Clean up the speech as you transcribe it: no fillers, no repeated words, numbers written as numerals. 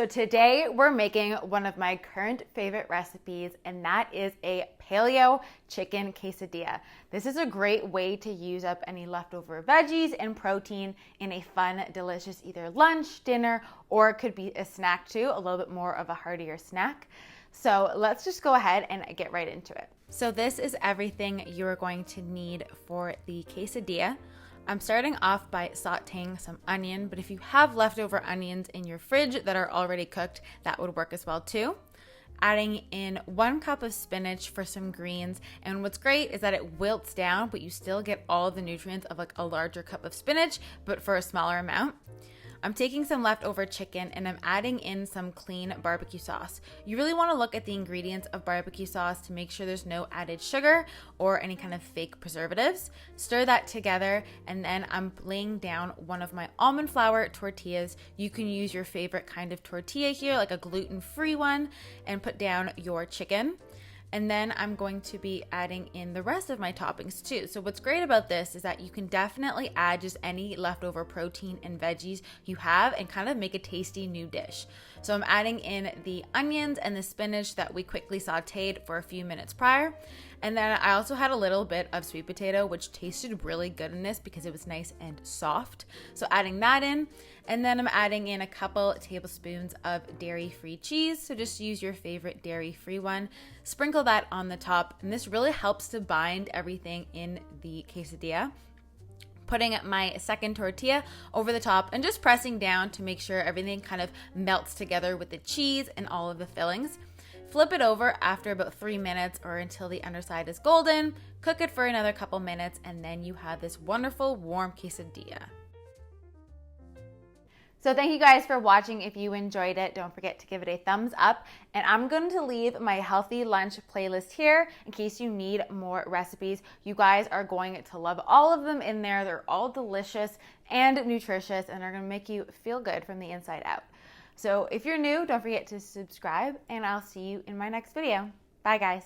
So today we're making one of my current favorite recipes, and that is a paleo chicken quesadilla. This is a great way to use up any leftover veggies and protein in a fun, delicious either lunch, dinner, or it could be a snack too, a little bit more of a heartier snack. So let's just go ahead and get right into it. So this is everything you're going to need for the quesadilla. I'm starting off by sauteing some onion, but if you have leftover onions in your fridge that are already cooked, that would work as well too. Adding in 1 cup of spinach for some greens, and what's great is that it wilts down, but you still get all of the nutrients of like a larger cup of spinach, but for a smaller amount. I'm taking some leftover chicken and I'm adding in some clean barbecue sauce. You really want to look at the ingredients of barbecue sauce to make sure there's no added sugar or any kind of fake preservatives. Stir that together, and then I'm laying down one of my almond flour tortillas. You can use your favorite kind of tortilla here, like a gluten-free one, and put down your chicken. And then I'm going to be adding in the rest of my toppings too. So what's great about this is that you can definitely add just any leftover protein and veggies you have and kind of make a tasty new dish. So I'm adding in the onions and the spinach that we quickly sauteed for a few minutes prior. And then I also had a little bit of sweet potato, which tasted really good in this because it was nice and soft. So adding that in. And then I'm adding in a couple tablespoons of dairy-free cheese. So just use your favorite dairy-free one. Sprinkle that on the top. And this really helps to bind everything in the quesadilla. Putting my second tortilla over the top and just pressing down to make sure everything kind of melts together with the cheese and all of the fillings. Flip it over after about 3 minutes or until the underside is golden. Cook it for another couple minutes, and then you have this wonderful warm quesadilla. So thank you guys for watching. If you enjoyed it, don't forget to give it a thumbs up. And I'm going to leave my healthy lunch playlist here in case you need more recipes. You guys are going to love all of them in there. They're all delicious and nutritious, and they're going to make you feel good from the inside out. So if you're new, don't forget to subscribe, and I'll see you in my next video. Bye guys.